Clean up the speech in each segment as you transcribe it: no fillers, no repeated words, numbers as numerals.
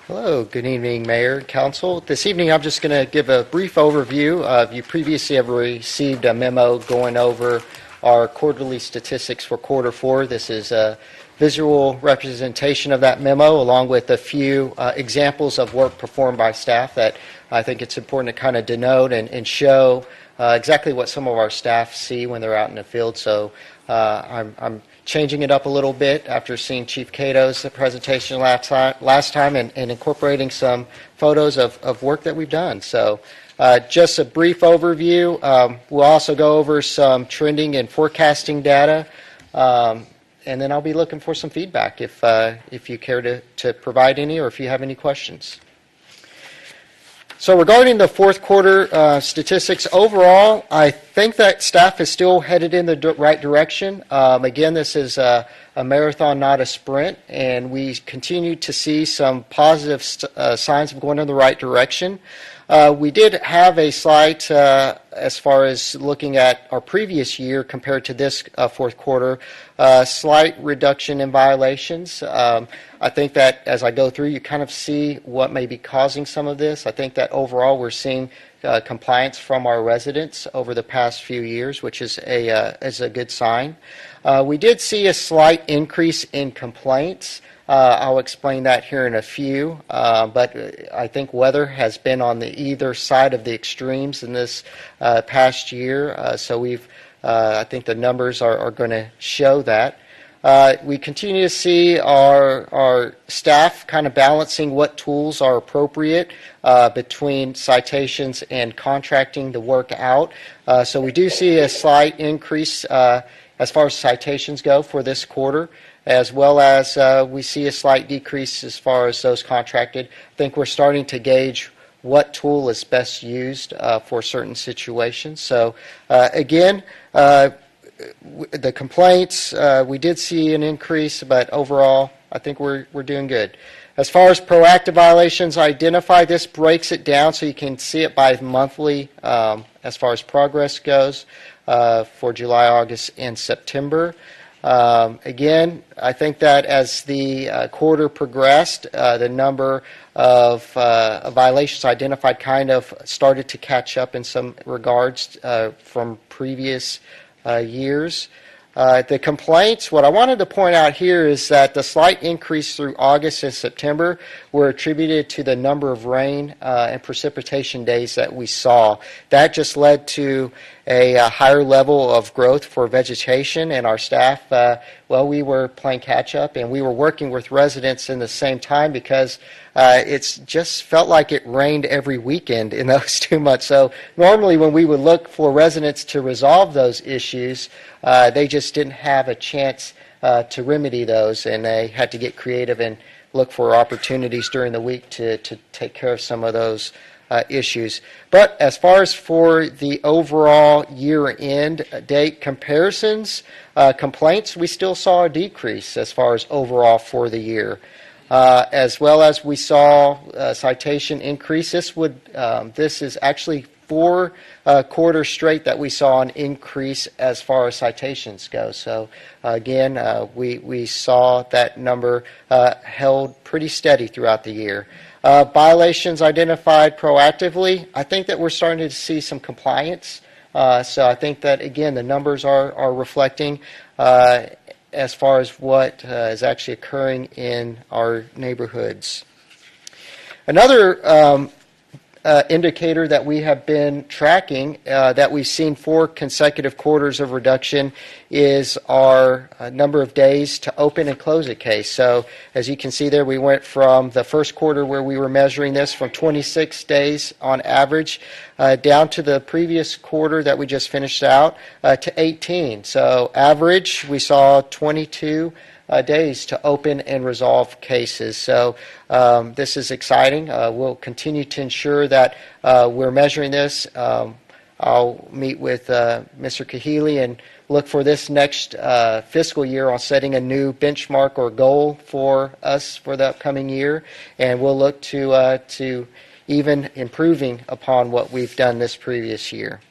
Hello, good evening, Mayor and Council. This evening I'm just going to give a brief overview. You previously have received a memo going over our quarterly statistics for quarter four. This is a visual representation of that memo along with a few examples of work performed by staff that I think it's important to kind of denote and show exactly what some of our staff see when they're out in the field. So I'm changing it up a little bit after seeing Chief Cato's presentation last time and incorporating some photos of work that we've done. So just a brief overview. We'll also go over some trending and forecasting data. And then I'll be looking for some feedback if you care to provide any or if you have any questions. So regarding the fourth quarter statistics, overall, I think that staff is still headed in the right direction. Again, this is a marathon, not a sprint, and we continue to see some positive signs of going in the right direction. We did have a slight, as far as looking at our previous year compared to this fourth quarter, slight reduction in violations. I think that as I go through, you kind of see what may be causing some of this. I think that overall we're seeing compliance from our residents over the past few years, which is a good sign. We did see a slight increase in complaints. I'll explain that here in a few, but I think weather has been on the either side of the extremes in this past year, so I think the numbers are going to show that. We continue to see our staff kind of balancing what tools are appropriate between citations and contracting the work out. So we do see a slight increase as far as citations go for this quarter, as well as we see a slight decrease as far as those contracted. I think we're starting to gauge what tool is best used for certain situations. So again, the complaints, we did see an increase, but overall, I think we're doing good. As far as proactive violations identified, this breaks it down so you can see it by monthly as far as progress goes for July, August, and September. Again, I think that as the quarter progressed, the number of violations identified kind of started to catch up in some regards from previous years. The complaints, what I wanted to point out here is that the slight increase through August and September were attributed to the number of rain and precipitation days that we saw. That just led to a higher level of growth for vegetation, and our staff, we were playing catch up and we were working with residents in the same time because it's just felt like it rained every weekend in those 2 months. So normally when we would look for residents to resolve those issues, they just didn't have a chance to remedy those, and they had to get creative and look for opportunities during the week to take care of some of those issues. But as far as for the overall year-end date comparisons, complaints, we still saw a decrease as far as overall for the year. As well as we saw citation increase. This is actually 4 quarters straight that we saw an increase as far as citations go. So again, we saw that number held pretty steady throughout the year. Violations identified proactively, I think that we're starting to see some compliance. So I think that, again, the numbers are reflecting as far as what is actually occurring in our neighborhoods. Another indicator that we have been tracking that we've seen 4 consecutive quarters of reduction is our number of days to open and close a case. So as you can see there, we went from the first quarter where we were measuring this from 26 days on average down to the previous quarter that we just finished out to 18. So average, we saw 22 days to open and resolve cases. So this is exciting. We'll continue to ensure that we're measuring this. I'll meet with Mr. Kahili and look for this next fiscal year on setting a new benchmark or goal for us for the upcoming year, and we'll look to even improving upon what we've done this previous year.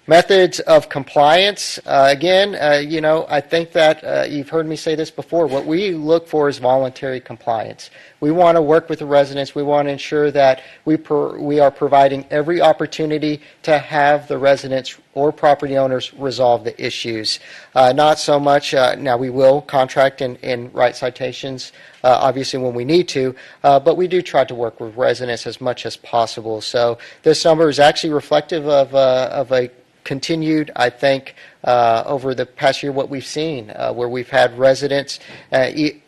Methods of compliance, I think that you've heard me say this before. What we look for is voluntary compliance. We want to work with the residents. We want to ensure that we are providing every opportunity to have the residents or property owners resolve the issues. Not so much, now we will contract and write citations, obviously when we need to, but we do try to work with residents as much as possible. So this number is actually reflective of a continued, I think, over the past year, what we've seen, where we've had residents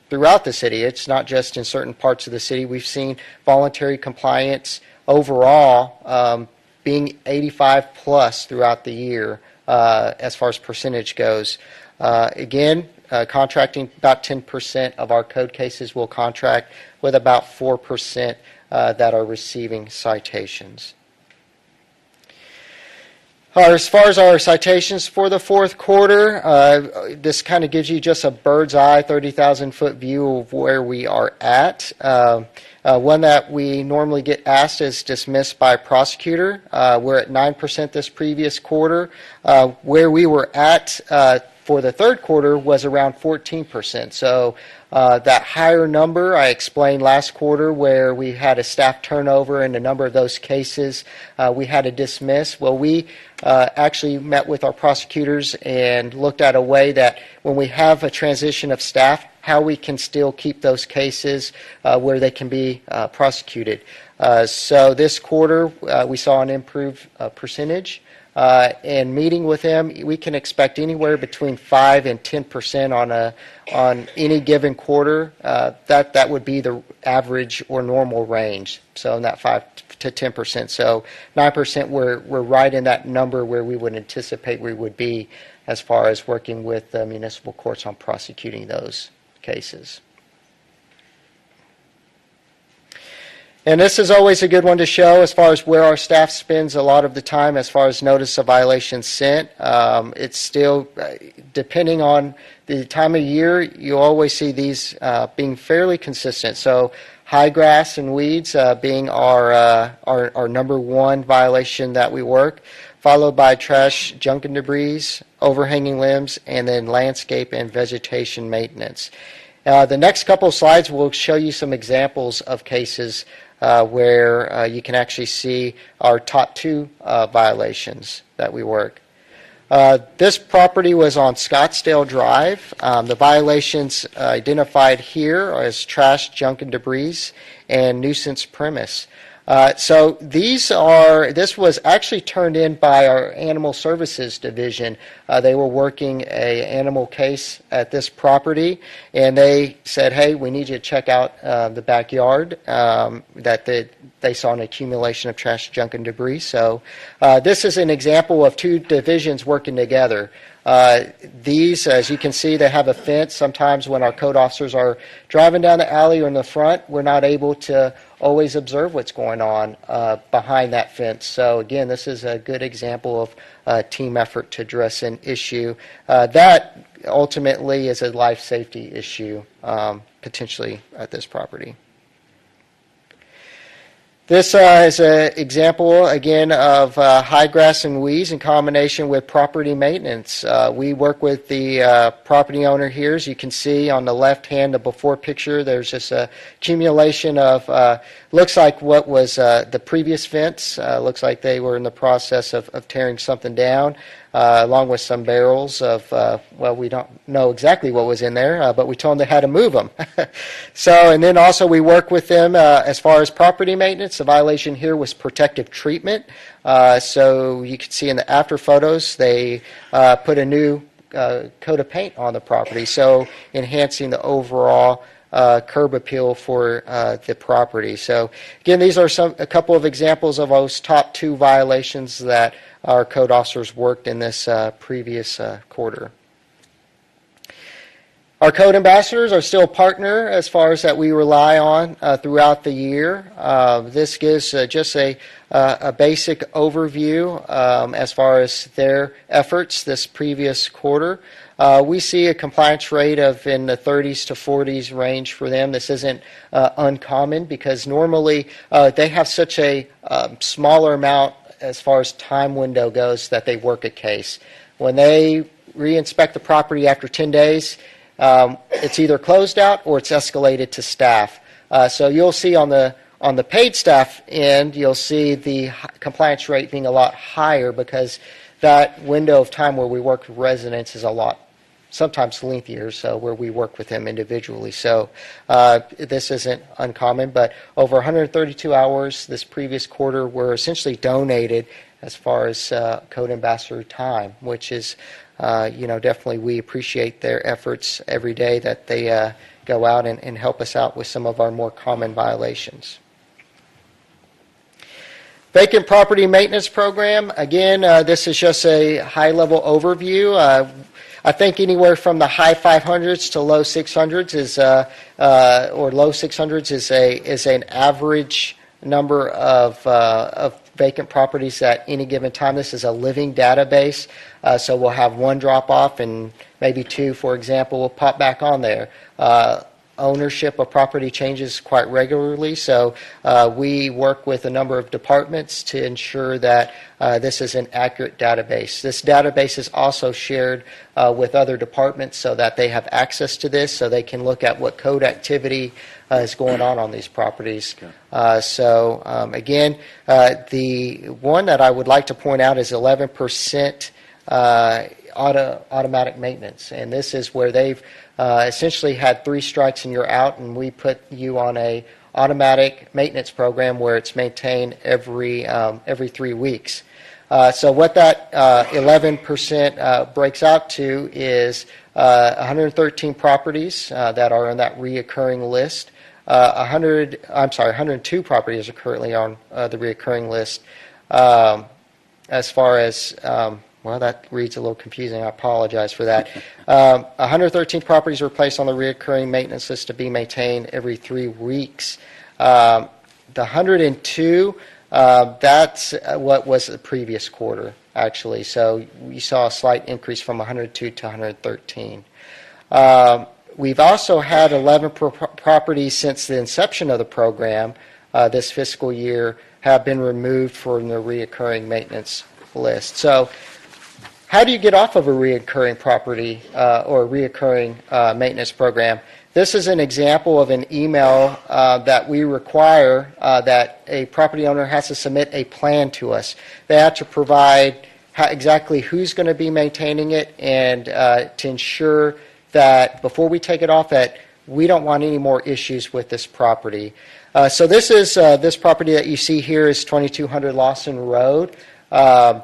throughout the city. It's not just in certain parts of the city. We've seen voluntary compliance overall being 85 plus throughout the year as far as percentage goes. Contracting, about 10% of our code cases will contract, with about 4% that are receiving citations. As far as our citations for the fourth quarter, this kind of gives you just a bird's eye, 30,000-foot view of where we are at. One that we normally get asked is dismissed by a prosecutor. We're at 9% this previous quarter. Where we were at for the third quarter was around 14%. So that higher number I explained last quarter, where we had a staff turnover in a number of those cases, we had to dismiss. Well, we actually met with our prosecutors and looked at a way that when we have a transition of staff, how we can still keep those cases where they can be prosecuted. So this quarter, we saw an improved percentage. And meeting with them, we can expect anywhere between 5 and 10% on any given quarter. That would be the average or normal range. So in that 5 to 10%. So 9%, we're right in that number where we would anticipate we would be as far as working with the municipal courts on prosecuting those cases. And this is always a good one to show as far as where our staff spends a lot of the time as far as notice of violations sent. It's still, depending on the time of year, you always see these being fairly consistent. So high grass and weeds being our number one violation that we work, followed by trash, junk and debris, overhanging limbs, and then landscape and vegetation maintenance. The next couple of slides will show you some examples of cases where you can actually see our top two violations that we work. This property was on Scottsdale Drive. The violations identified here are as trash, junk, and debris, and nuisance premise. So this was actually turned in by our Animal Services Division. They were working an animal case at this property, and they said, hey, we need you to check out the backyard, that they saw an accumulation of trash, junk, and debris. So this is an example of two divisions working together. These, as you can see, they have a fence. Sometimes when our code officers are driving down the alley or in the front, we're not able to always observe what's going on behind that fence. So again, this is a good example of a team effort to address an issue that ultimately is a life safety issue potentially at this property. This is an example, again, of high grass and weeds in combination with property maintenance. We work with the property owner here. As you can see on the left hand, the before picture, there's just a accumulation of, looks like what was the previous fence. Looks like they were in the process of tearing something down, along with some barrels of, well, we don't know exactly what was in there, but we told them they had to move them. So, and then also we work with them as far as property maintenance. The violation here was protective treatment. So you can see in the after photos, they put a new coat of paint on the property, so enhancing the overall curb appeal for the property. So again, these are a couple of examples of those top two violations that our code officers worked in this previous quarter. Our code ambassadors are still a partner as far as that we rely on throughout the year. This gives just a basic overview as far as their efforts this previous quarter. We see a compliance rate of in the 30s to 40s range for them. This isn't uncommon because normally they have such a smaller amount as far as time window goes, that they work a case. When they re-inspect the property after 10 days, it's either closed out or it's escalated to staff. So you'll see on the paid staff end, you'll see the compliance rate being a lot higher because that window of time where we work with residents is a lot, sometimes lengthier, so where we work with them individually. So this isn't uncommon, but over 132 hours this previous quarter were essentially donated as far as Code Ambassador time, which is, definitely we appreciate their efforts every day that they go out and help us out with some of our more common violations. Vacant property maintenance program. Again, this is just a high-level overview. I think anywhere from the high 500s to low 600s is, or low 600s is an average number of vacant properties at any given time. This is a living database, so we'll have one drop off and maybe two, for example, will pop back on there. Ownership of property changes quite regularly, so we work with a number of departments to ensure that this is an accurate database. This database is also shared with other departments so that they have access to this, so they can look at what code activity is going on these properties. Again, the one that I would like to point out is 11% automatic maintenance, and this is where they've essentially had 3 strikes and you're out, and we put you on a automatic maintenance program where it's maintained every 3 weeks. So what that 11% breaks out to is 113 properties that are on that reoccurring list. 102 properties are currently on the reoccurring list. As far as well, that reads a little confusing. I apologize for that. 113 properties were placed on the recurring maintenance list to be maintained every 3 weeks. The 102, that's what was the previous quarter, actually. So we saw a slight increase from 102 to 113. We've also had 11 properties since the inception of the program this fiscal year have been removed from the reoccurring maintenance list. So how do you get off of a reoccurring property or a reoccurring maintenance program? This is an example of an email that we require that a property owner has to submit a plan to us. They have to provide exactly who's going to be maintaining it and to ensure that before we take it off that we don't want any more issues with this property. So this property that you see here is 2200 Lawson Road.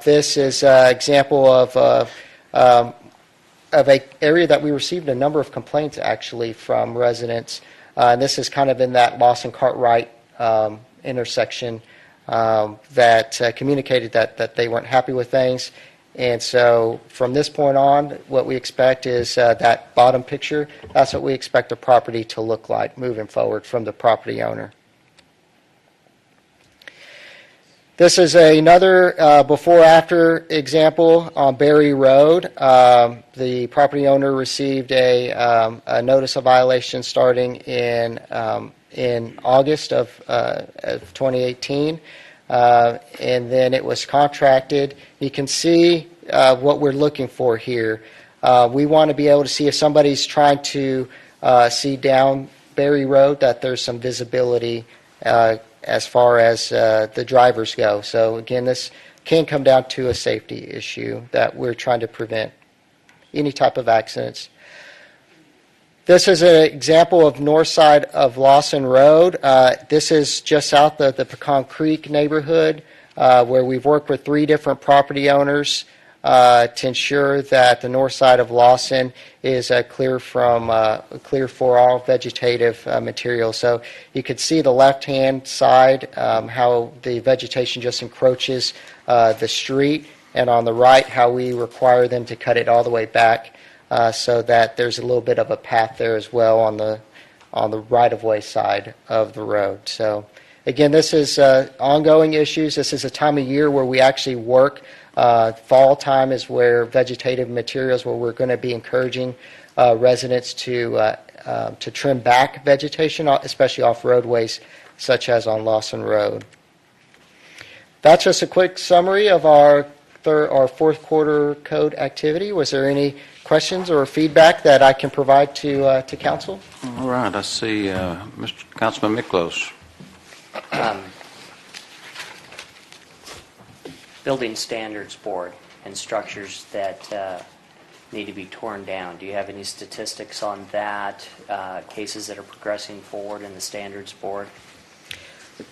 This is an example of an area that we received a number of complaints actually from residents. And this is kind of in that Lawson Cartwright intersection that communicated that they weren't happy with things. And so from this point on, what we expect is that bottom picture, that's what we expect the property to look like moving forward from the property owner. This is another before-after example on Berry Road. The property owner received a notice of violation starting in August of 2018, and then it was contracted. You can see what we're looking for here. We want to be able to see if somebody's trying to see down Berry Road that there's some visibility as far as the drivers go. So again, this can come down to a safety issue that we're trying to prevent any type of accidents. This is an example of north side of Lawson Road. This is just south of the Pecan Creek neighborhood where we've worked with 3 different property owners to ensure that the north side of Lawson is clear for all vegetative material. So you can see the left-hand side how the vegetation just encroaches the street, and on the right how we require them to cut it all the way back so that there's a little bit of a path there as well on the right-of-way side of the road. So again, this is ongoing issues. This is a time of year where we actually work. Fall time is where vegetative materials, where we're going to be encouraging residents to trim back vegetation, especially off roadways such as on Lawson Road. That's just a quick summary of our fourth quarter code activity. Was there any questions or feedback that I can provide to council? All right, I see Mr. Councilman Miklos. Building Standards Board and structures that need to be torn down. Do you have any statistics on that, cases that are progressing forward in the Standards Board?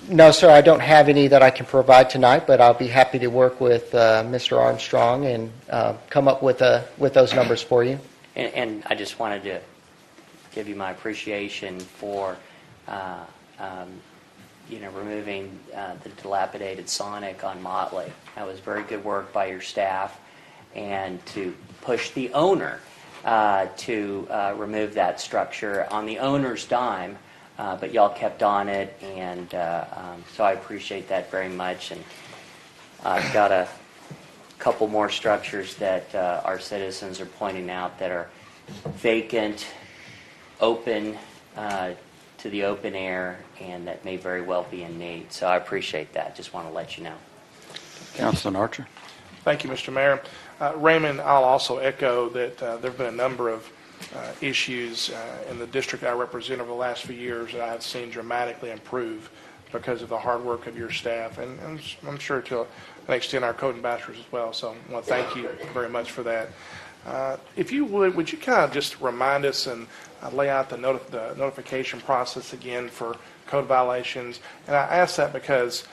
No, sir, I don't have any that I can provide tonight, but I'll be happy to work with Mr. Armstrong and come up with those numbers for you. And I just wanted to give you my appreciation for removing the dilapidated Sonic on Motley. That was very good work by your staff, and to push the owner to remove that structure on the owner's dime, but y'all kept on it, and so I appreciate that very much. And I've got a couple more structures that our citizens are pointing out that are vacant, open to the open air, and that may very well be in need. So I appreciate that. Just want to let you know. Councilman Archer. Thank you, Mr. Mayor. Raymond, I'll also echo that there have been a number of issues in the district I represent over the last few years that I have seen dramatically improve because of the hard work of your staff, and I'm sure to an extent our code ambassadors as well. So I want to thank you very much for that. If you would you kind of just remind us and lay out the notification process again for code violations? And I ask that because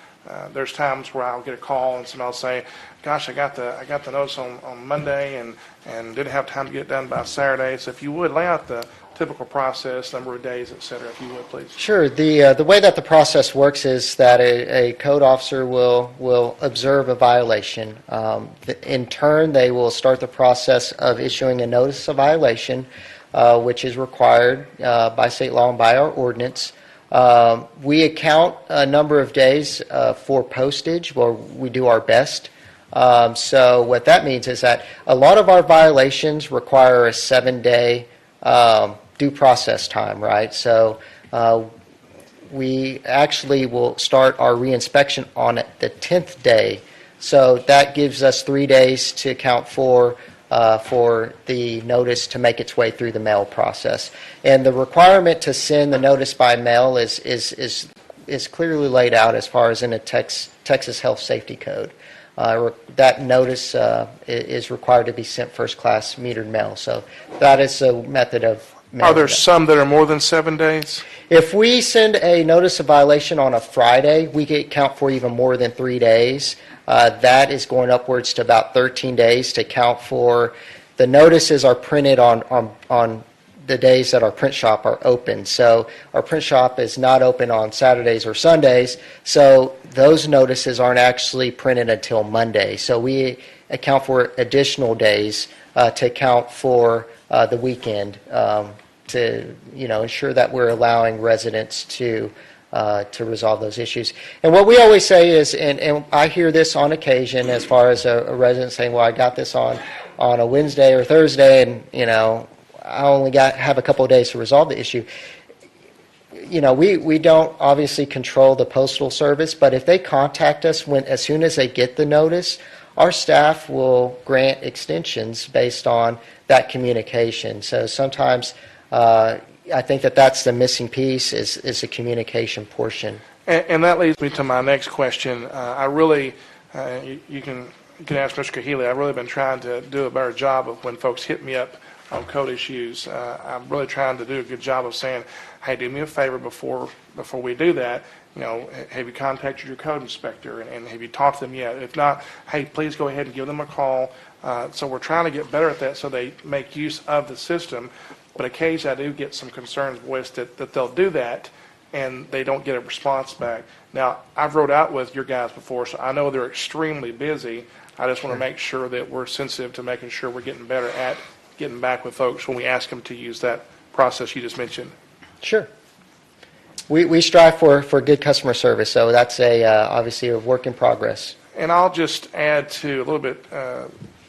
there's times where I'll get a call and somebody will say, "Gosh, I got the notice on Monday and didn't have time to get it done by Saturday." So if you would lay out the typical process, number of days, et cetera, if you would, please. Sure. The way that the process works is that a code officer will observe a violation. In turn, they will start the process of issuing a notice of violation, which is required by state law and by our ordinance. We account a number of days for postage, where we do our best. So what that means is that a lot of our violations require a 7-day due process time, right? So we actually will start our reinspection on the 10th day. So that gives us 3 days to account for the notice to make its way through the mail process. And the requirement to send the notice by mail is clearly laid out as far as in the Texas Health Safety Code. That notice is required to be sent first-class metered mail. So that is a method of mailing. Are there some that are more than 7 days? If we send a notice of violation on a Friday, we can count for even more than 3 days. That is going upwards to about 13 days to count for. The notices are printed on the days that our print shop are open. So our print shop is not open on Saturdays or Sundays, so those notices aren't actually printed until Monday. So we account for additional days to account for the weekend to ensure that we're allowing residents to resolve those issues. And what we always say is, and I hear this on occasion as far as a resident saying, "Well, I got this on a Wednesday or Thursday, and I only have a couple of days to resolve the issue." We don't obviously control the Postal Service, but if they contact us as soon as they get the notice, our staff will grant extensions based on that communication. So sometimes I think that's the missing piece is the communication portion. And that leads me to my next question. I really, you can ask Mr. Kahili, I've really been trying to do a better job of when folks hit me up on code issues. I'm really trying to do a good job of saying, "Hey, do me a favor before we do that. Have you contacted your code inspector, and have you talked to them yet? If not, hey, please go ahead and give them a call." So we're trying to get better at that so they make use of the system. But occasionally I do get some concerns voiced that they'll do that and they don't get a response back. Now, I've rode out with your guys before, so I know they're extremely busy. I just want to make sure that we're sensitive to making sure we're getting better at getting back with folks when we ask them to use that process you just mentioned. Sure. We strive for good customer service, so that's obviously a work in progress. And I'll just add to a little bit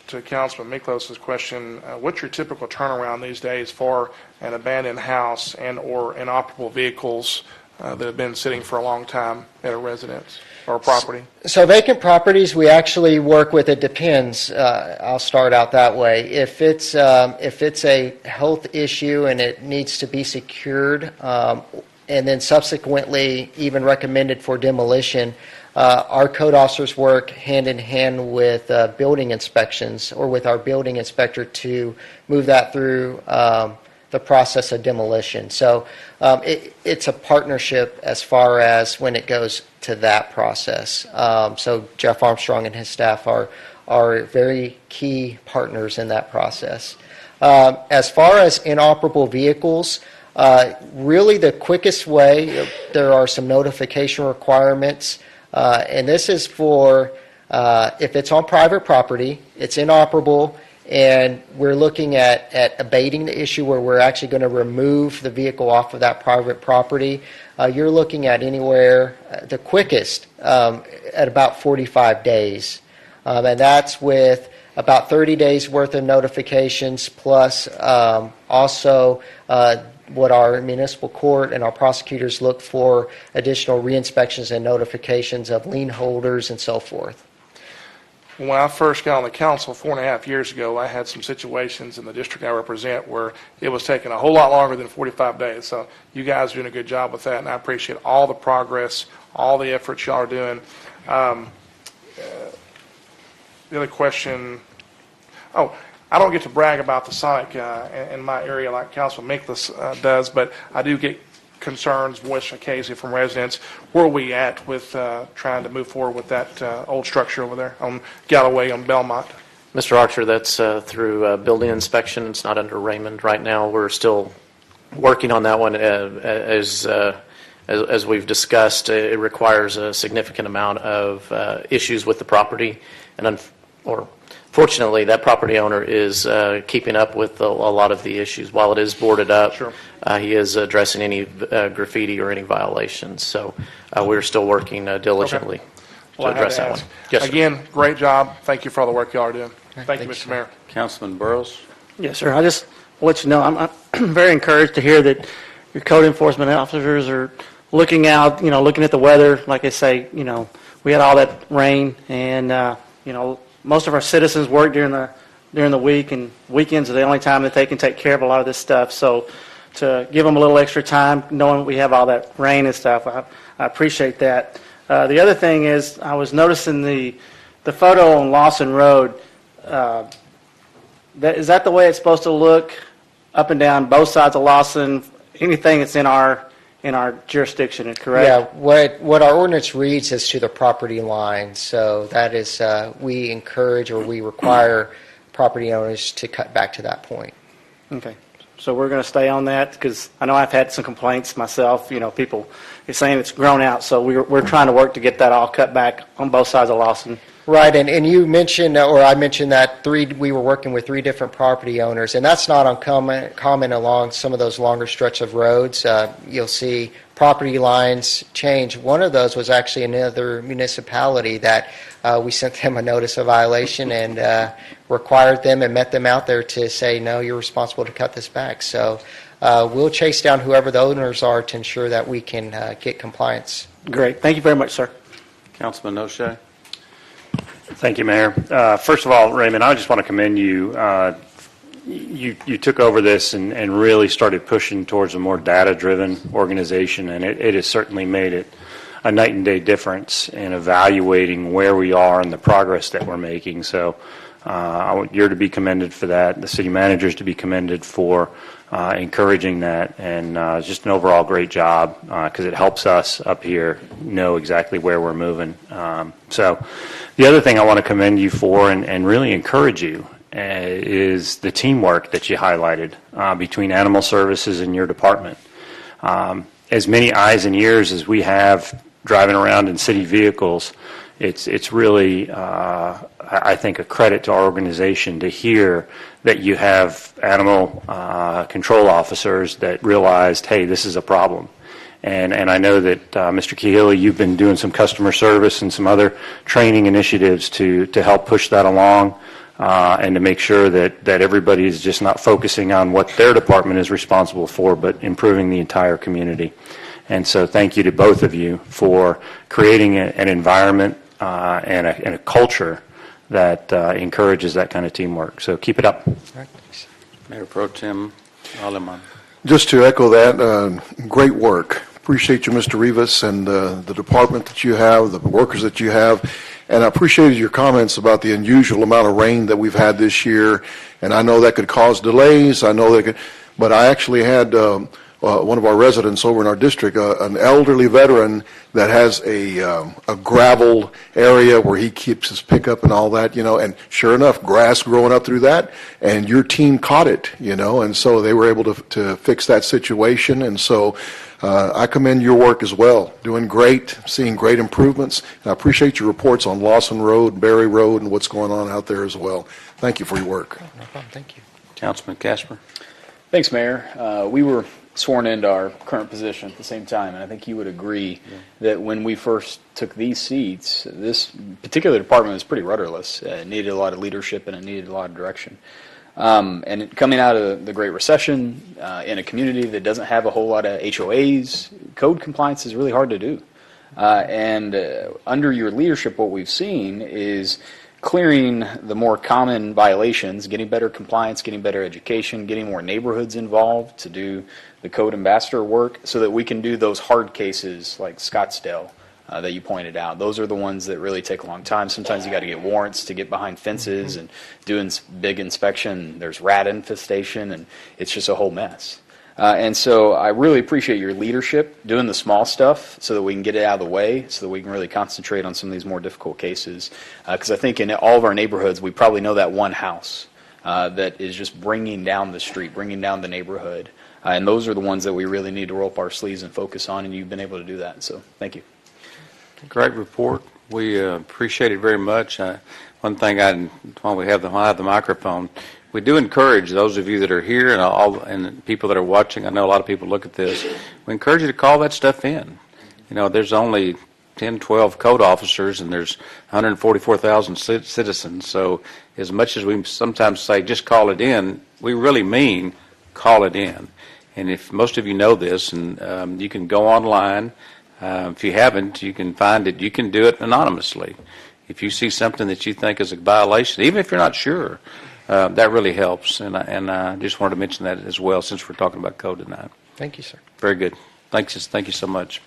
to Councilman Miklos's question. What's your typical turnaround these days for an abandoned house and or inoperable vehicles that have been sitting for a long time at a residence or a property? So vacant properties, we actually work with, it depends. I'll start out that way. If it's a health issue and it needs to be secured, and then subsequently even recommended for demolition, our code officers work hand in hand with building inspections or with our building inspector to move that through the process of demolition. So it's a partnership as far as when it goes to that process. So Jeff Armstrong and his staff are very key partners in that process. As far as inoperable vehicles, really the quickest way, there are some notification requirements, and this is for if it's on private property, it's inoperable, and we're looking at abating the issue where we're actually going to remove the vehicle off of that private property. You're looking at anywhere, the quickest, at about 45 days. And that's with about 30 days worth of notifications plus also what our municipal court and our prosecutors look for additional re-inspections and notifications of lien holders and so forth. When I first got on the council 4.5 years ago, I had some situations in the district I represent where it was taking a whole lot longer than 45 days. So you guys are doing a good job with that, and I appreciate all the progress, all the efforts y'all are doing. The other question, I don't get to brag about the Sonic in my area like Councilman Miklos does, but I do get concerns voiced occasionally from residents. Where are we at with trying to move forward with that old structure over there on Galloway on Belmont? Mr. Archer, that's through building inspection. It's not under Raymond right now. We're still working on that one. As we've discussed, it requires a significant amount of issues with the property, and fortunately, that property owner is keeping up with a lot of the issues. While it is boarded up, Sure. He is addressing any graffiti or any violations. So we're still working diligently to address that one. Yes, sir. Again, great job. Thank you for all the work y'all are doing. Thank you, Mr. Mayor. Councilman Burrows? Yes, sir. I just want to let you know, I'm very encouraged to hear that your code enforcement officers are looking out, looking at the weather. Like I say, we had all that rain, and, most of our citizens work during the week, and weekends are the only time that they can take care of a lot of this stuff. So to give them a little extra time, knowing we have all that rain and stuff, I appreciate that. The other thing is, I was noticing the photo on Lawson Road. Is that the way it's supposed to look, up and down both sides of Lawson? Anything that's in our jurisdiction, correct? Yeah, what our ordinance reads is to the property line. So that is, we encourage or we require property owners to cut back to that point. Okay. So we're going to stay on that, because I know I've had some complaints myself. People are saying it's grown out. So we're trying to work to get that all cut back on both sides of Lawson. Right, and you mentioned, or I mentioned that we were working with 3 different property owners, and that's not uncommon along some of those longer stretch of roads. You'll see property lines change. One of those was actually another municipality that we sent them a notice of violation and required them and met them out there to say, no, you're responsible to cut this back. So we'll chase down whoever the owners are to ensure that we can get compliance. Great. Thank you very much, sir. Councilman O'Shea? Thank you, Mayor. First of all, Raymond, I just want to commend you. You took over this and really started pushing towards a more data-driven organization, and it has certainly made it a night and day difference in evaluating where we are and the progress that we're making. So you're to be commended for that. The city manager's to be commended for encouraging that, and it's just an overall great job because it helps us up here know exactly where we're moving. So the other thing I want to commend you for and really encourage you is the teamwork that you highlighted between animal services and your department. As many eyes and ears as we have driving around in city vehicles, it's really, I think, a credit to our organization to hear that you have animal control officers that realized, hey, this is a problem. And I know that, Mr. Kehealy, you've been doing some customer service and some other training initiatives to help push that along and to make sure that everybody is just not focusing on what their department is responsible for, but improving the entire community. And so thank you to both of you for creating an environment and a culture that encourages that kind of teamwork. So keep it up. Mayor Pro Tem Aleman. Just to echo that, great work. Appreciate you, Mr. Rivas, and the department that you have, the workers that you have. And I appreciated your comments about the unusual amount of rain that we've had this year. And I know that could cause delays. I know that could, but I actually had one of our residents over in our district, an elderly veteran that has a gravel area where he keeps his pickup and all that, and sure enough, grass growing up through that, and your team caught it, and so they were able to fix that situation. And so I commend your work as well, doing great, seeing great improvements, and I appreciate your reports on Lawson Road, Berry Road, and what's going on out there as well. Thank you for your work. No problem. Thank you. Councilman Casper. Thanks, Mayor. We were sworn into our current position at the same time, and I think you would agree that when we first took these seats, this particular department was pretty rudderless. It needed a lot of leadership and it needed a lot of direction. And coming out of the Great Recession in a community that doesn't have a whole lot of HOAs, code compliance is really hard to do. And under your leadership, what we've seen is clearing the more common violations, getting better compliance, getting better education, getting more neighborhoods involved to do the code ambassador work so that we can do those hard cases like Scottsdale that you pointed out. Those are the ones that really take a long time. Sometimes you got to get warrants to get behind fences and do big inspection. There's rat infestation, and it's just a whole mess. And so I really appreciate your leadership doing the small stuff so that we can get it out of the way, so that we can really concentrate on some of these more difficult cases. Because I think in all of our neighborhoods, we probably know that one house that is just bringing down the street, bringing down the neighborhood. And those are the ones that we really need to roll up our sleeves and focus on, and you've been able to do that. So thank you. Great report. We appreciate it very much. One thing, while we have the microphone, we do encourage those of you that are here and people that are watching. I know a lot of people look at this. We encourage you to call that stuff in. There's only 10, 12 code officers, and there's 144,000 citizens. So as much as we sometimes say just call it in, we really mean call it in. And if most of you know this, and you can go online. If you haven't, you can find it. You can do it anonymously. If you see something that you think is a violation, even if you're not sure, that really helps. And I just wanted to mention that as well, since we're talking about code tonight. Thank you, sir. Very good. Thank you so much.